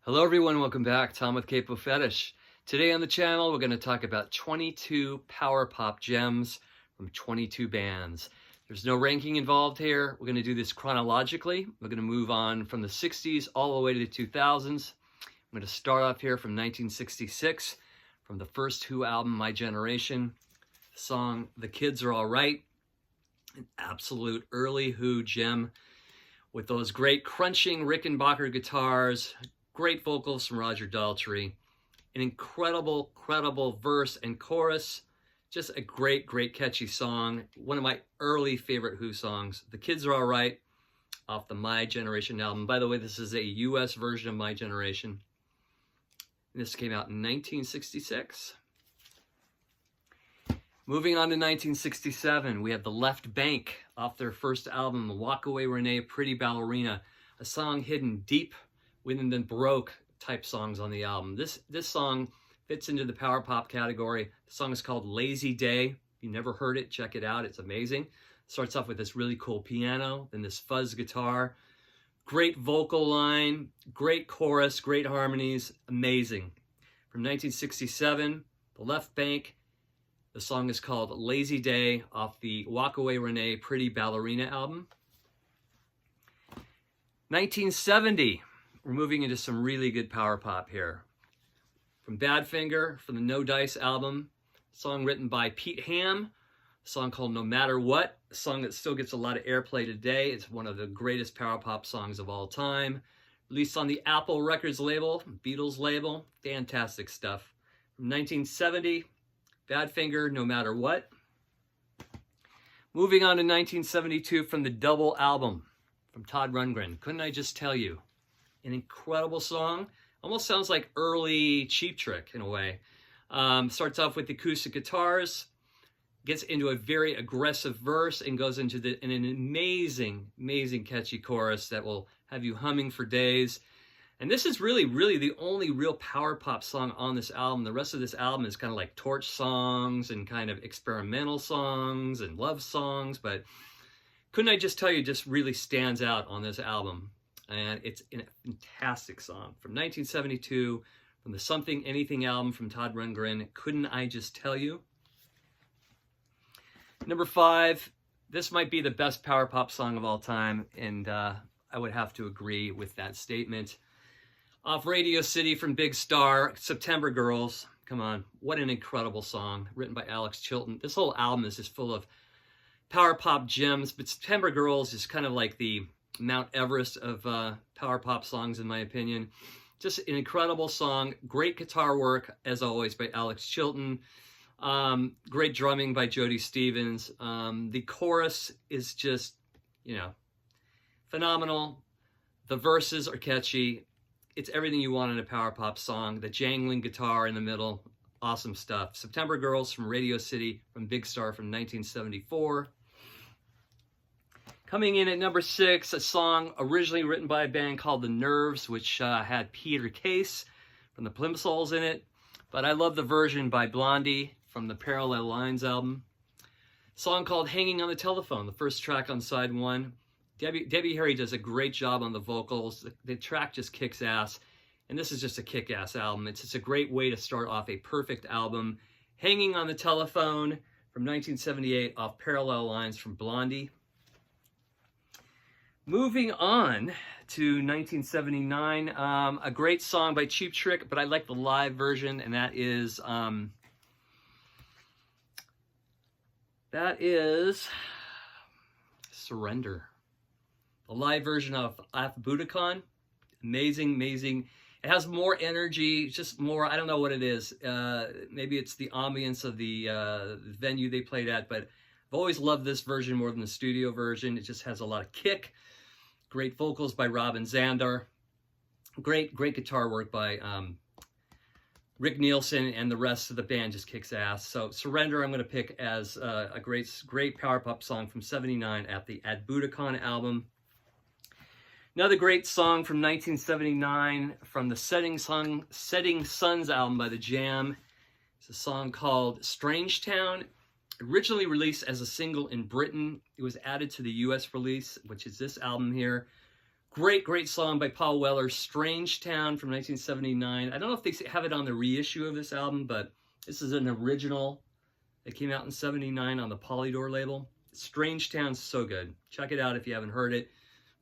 Hello everyone, welcome back. Tom with Capo Fetish. Today on the channel, we're going to talk about 22 power pop gems from 22 bands. There's no ranking involved here. We're going to do this chronologically. We're going to move on from the 60s all the way to the 2000s. I'm going to start off here from 1966, from the first Who album, My Generation. The song, The Kids Are All Right, an absolute early Who gem with those great crunching Rickenbacker guitars, great vocals from Roger Daltrey, an incredible verse and chorus, just a great catchy song. One of my early favorite Who songs. The Kids Are All Right, off the My Generation album. By the way, this is a US version of My Generation. This came out in 1966. Moving on to 1967, we have The Left Bank off their first album, Walk Away Renee, Pretty Ballerina, a song hidden deep within the Baroque type songs on the album. This song fits into the power pop category. The song is called Lazy Day. If you never heard it, check it out. It's amazing. Starts off with this really cool piano, then this fuzz guitar. Great vocal line, great chorus, great harmonies, amazing. From 1967, The Left Bank. The song is called Lazy Day off the Walk Away Renee, Pretty Ballerina album. 1970. We're moving into some really good power pop here. From Badfinger, from the No Dice album, a song written by Pete Ham, a song called No Matter What, a song that still gets a lot of airplay today. It's one of the greatest power pop songs of all time. Released on the Apple Records label, Beatles label, fantastic stuff. From 1970, Badfinger, No Matter What. Moving on to 1972 from the Double album, from Todd Runge, Couldn't I Just Tell You? An incredible song. Almost sounds like early Cheap Trick in a way. Starts off with acoustic guitars, gets into a very aggressive verse, and goes into an amazing catchy chorus that will have you humming for days. And this is really the only real power pop song on this album. The rest of this album is kind of like torch songs and kind of experimental songs and love songs. But Couldn't I Just Tell You just really stands out on this album. And it's a fantastic song. From 1972, from the Something Anything album from Todd Rundgren, Couldn't I Just Tell You? Number 5, this might be the best power pop song of all time, and I would have to agree with that statement. Off Radio City from Big Star, September Girls. Come on, what an incredible song, written by Alex Chilton. This whole album is just full of power pop gems, but September Girls is kind of like the Mount Everest of power pop songs, in my opinion. Just an incredible song. Great guitar work, as always, by Alex Chilton. Great drumming by Jody Stevens. The chorus is just, phenomenal. The verses are catchy. It's everything you want in a power pop song. The jangling guitar in the middle, awesome stuff. September Girls from Radio City, from Big Star from 1974. Coming in at number 6, a song originally written by a band called The Nerves, which had Peter Case from the Plymouth Souls in it. But I love the version by Blondie from the Parallel Lines album. A song called Hanging on the Telephone, the first track on side 1. Debbie Harry does a great job on the vocals. The track just kicks ass. And this is just a kick-ass album. It's just a great way to start off a perfect album. Hanging on the Telephone from 1978 off Parallel Lines from Blondie. Moving on to 1979, a great song by Cheap Trick, but I like the live version, and that is Surrender. The live version of Af Budokan, amazing. It has more energy, just more, I don't know what it is. Maybe it's the ambience of the venue they played at, but I've always loved this version more than the studio version. It just has a lot of kick. Great vocals by Robin Zander. Great guitar work by Rick Nielsen, and the rest of the band just kicks ass. So Surrender I'm going to pick as a great power pop song from 79 at the Ad Budokan album. Another great song from 1979 from the Setting Suns album by The Jam. It's a song called Strange Town. Originally released as a single in Britain, it was added to the US release, which is this album here. Great song by Paul Weller, Strange Town from 1979. I don't know if they have it on the reissue of this album, but this is an original that came out in 79 on the Polydor label. Strange Town's so good. Check it out if you haven't heard it.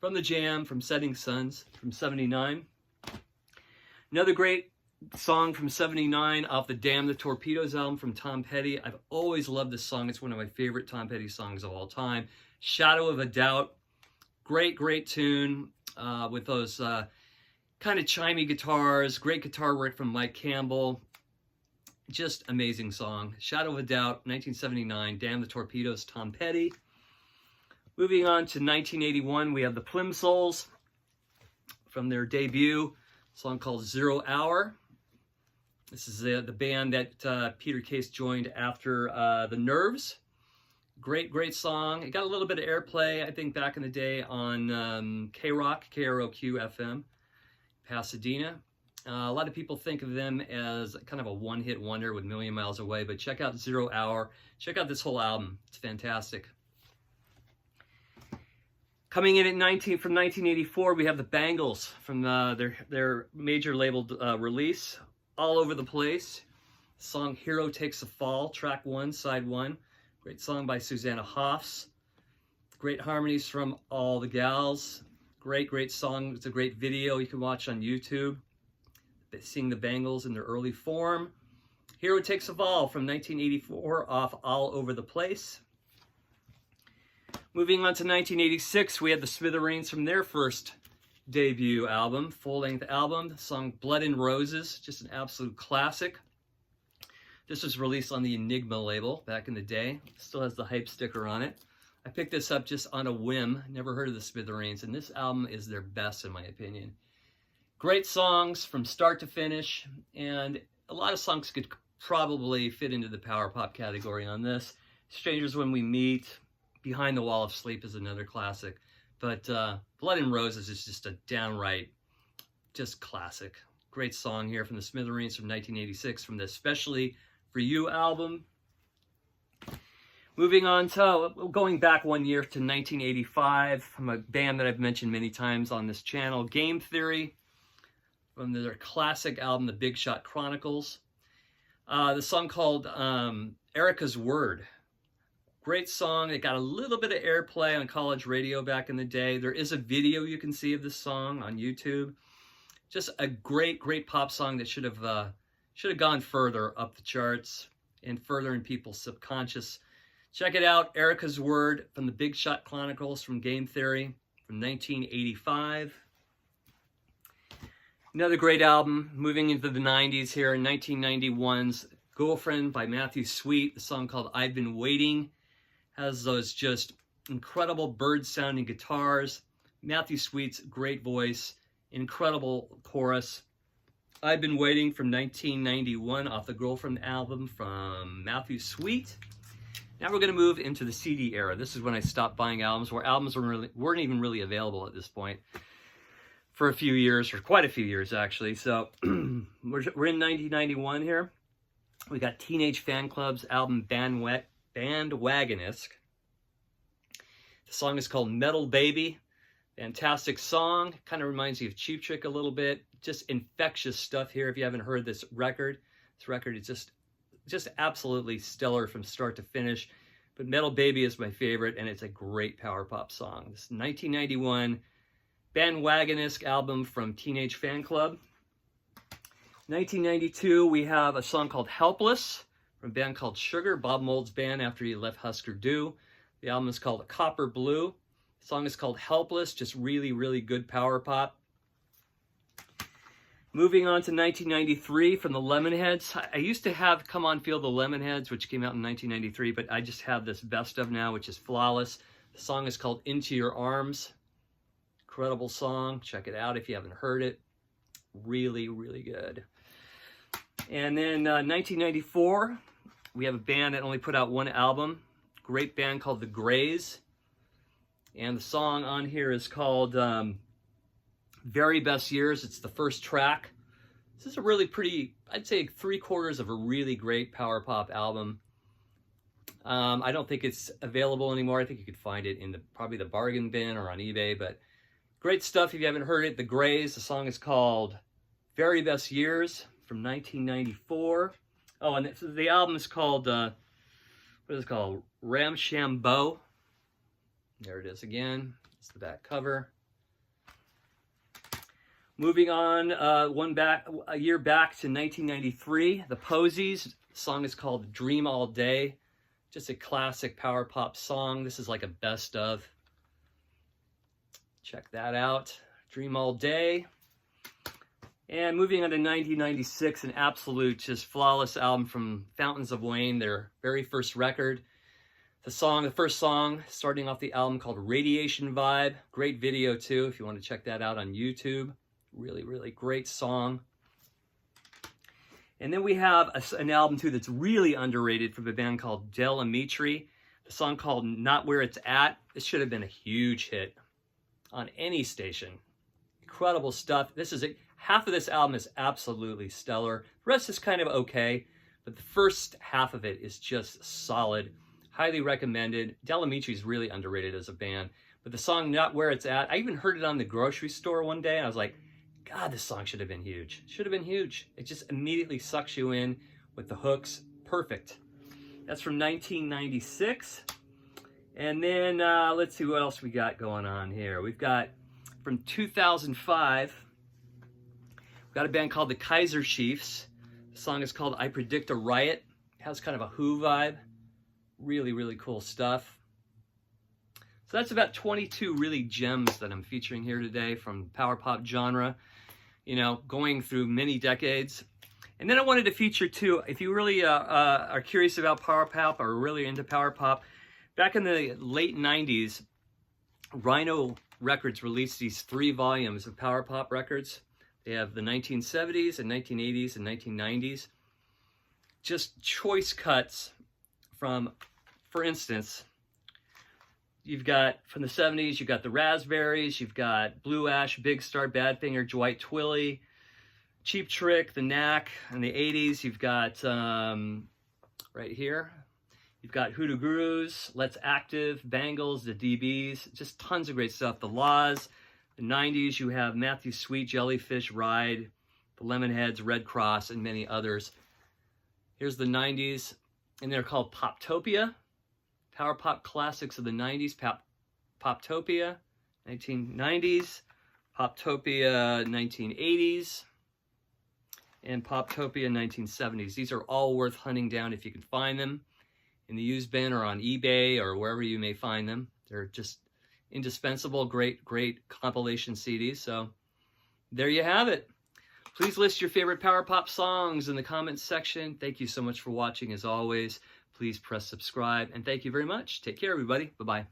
From the Jam, from Setting Suns, from 79. Another great song from 79 off the Damn the Torpedoes album from Tom Petty. I've always loved this song. It's one of my favorite Tom Petty songs of all time. Shadow of a Doubt. Great tune with those kind of chimey guitars. Great guitar work from Mike Campbell. Just amazing song. Shadow of a Doubt, 1979. Damn the Torpedoes, Tom Petty. Moving on to 1981, we have the Plymouth Souls from their debut, a song called 0 Hour. This is the band that Peter Case joined after the Nerves. Great song. It got a little bit of airplay, I think, back in the day on K-Rock, KROQ FM, Pasadena. A lot of people think of them as kind of a one-hit wonder with Million Miles Away, but check out 0 Hour. Check out this whole album. It's fantastic. Coming in at from 1984, we have the Bengals from their major label release, All Over the Place. Song Hero Takes a Fall, track 1, side 1. Great song by Susanna Hoffs. Great harmonies from all the gals. Great song. It's a great video you can watch on YouTube. Seeing the Bengals in their early form. Hero Takes a Fall from 1984 off All Over the Place. Moving on to 1986, we had the Smithereens from their first debut album, full-length album, the song Blood and Roses, just an absolute classic. This was released on the Enigma label back in the day. Still has the hype sticker on it. I picked this up just on a whim. Never heard of the Smithereens, and this album is their best in my opinion. Great songs from start to finish, and a lot of songs could probably fit into the power pop category on this. Strangers When We Meet, Behind the Wall of Sleep is another classic, but Blood and Roses is just a downright, just classic. Great song here from the Smithereens from 1986 from the Especially For You album. Moving on to, going back 1 year to 1985, from a band that I've mentioned many times on this channel, Game Theory, from their classic album, The Big Shot Chronicles. The song called Erica's Word. Great song. It got a little bit of airplay on college radio back in the day. There is a video you can see of this song on YouTube. Just a great pop song that should have gone further up the charts and further in people's subconscious. Check it out, Erica's Word from the Big Shot Chronicles from Game Theory from 1985. Another great album, moving into the 90s here, in 1991's Girlfriend by Matthew Sweet, the song called I've Been Waiting, has those just incredible bird-sounding guitars, Matthew Sweet's great voice, incredible chorus. I've Been Waiting from 1991 off the Girlfriend album from Matthew Sweet. Now we're going to move into the CD era. This is when I stopped buying albums, where albums weren't even really available at this point. For a few years, or quite a few years actually. So we're in 1991 here. We got Teenage Fan Club's album Bandwagonesque. The song is called Metal Baby. Fantastic song. Kind of reminds you of Cheap Trick a little bit. Just infectious stuff here if you haven't heard this record. This record is just absolutely stellar from start to finish. But Metal Baby is my favorite, and it's a great power pop song. This is 1991 Bandwagonesque album from Teenage Fan Club. 1992, we have a song called Helpless from a band called Sugar, Bob Mould's band after he left Husker Du. The album is called Copper Blue. The song is called Helpless, just really good power pop. Moving on to 1993 from the Lemonheads. I used to have Come On Feel the Lemonheads, which came out in 1993, but I just have this best of now, which is flawless. The song is called Into Your Arms. Incredible song. Check it out if you haven't heard it. Really good. And then 1994, we have a band that only put out one album. Great band called The Grays. And the song on here is called Very Best Years. It's the first track. This is a really pretty, I'd say 3/4 of a really great power pop album. I don't think it's available anymore. I think you could find it in probably the bargain bin or on eBay, but Great stuff if you haven't heard it. The Grays, the song is called Very Best Years from 1994. Oh, and the album is called, what is it called? Ramshambo. There it is again. It's the back cover. Moving on, a year back to 1993, the Posies. The song is called Dream All Day. Just a classic power pop song. This is like a best of. Check that out. Dream All Day. And moving on to 1996, an absolute just flawless album from Fountains of Wayne, their very first record. The first song, starting off the album, called Radiation Vibe. Great video too, if you want to check that out on YouTube. Really, really great song. And then we have an album too that's really underrated from a band called Damichi. The song called Not Where It's At. This should have been a huge hit on any station. Incredible stuff. Half of this album is absolutely stellar. The rest is kind of okay, but the first half of it is just solid. Highly recommended. Damichi is really underrated as a band. But the song Not Where It's At, I even heard it on the grocery store one day, and I was like, God, this song should have been huge. Should have been huge. It just immediately sucks you in with the hooks. Perfect. That's from 1996. And then let's see what else we got going on here. We've got from 2005, we've got a band called the Kaiser Chiefs. The song is called I Predict a Riot. It has kind of a Who vibe. Really, really cool stuff. So that's about 22 really gems that I'm featuring here today from power pop genre, you know, going through many decades. And then I wanted to feature too, if you really are curious about power pop or really into power pop, back in the late 90s, Rhino Records released these 3 volumes of power pop records. They have the 1970s and 1980s and 1990s. Just choice cuts from, for instance, you've got, from the 70s, you've got the Raspberries, you've got Blue Ash, Big Star, Badfinger, Dwight Twilley, Cheap Trick, The Knack. In the 80s, you've got, right here, you've got Hoodoo Gurus, Let's Active, Bengals, the DBs, just tons of great stuff. The Laws. The 90s, you have Matthew Sweet, Jellyfish, Ride, the Lemonheads, Red Cross, and many others. Here's the 90s, and they're called Poptopia. Power Pop Classics of the 90s, Poptopia, 1990s, Poptopia 1980s, and Poptopia 1970s. These are all worth hunting down if you can find them in the used bin or on eBay or wherever you may find them. They're just indispensable, great compilation CDs. So there you have it. Please list your favorite power pop songs in the comments section. Thank you so much for watching as always. Please press subscribe, and thank you very much. Take care, everybody. Bye-bye.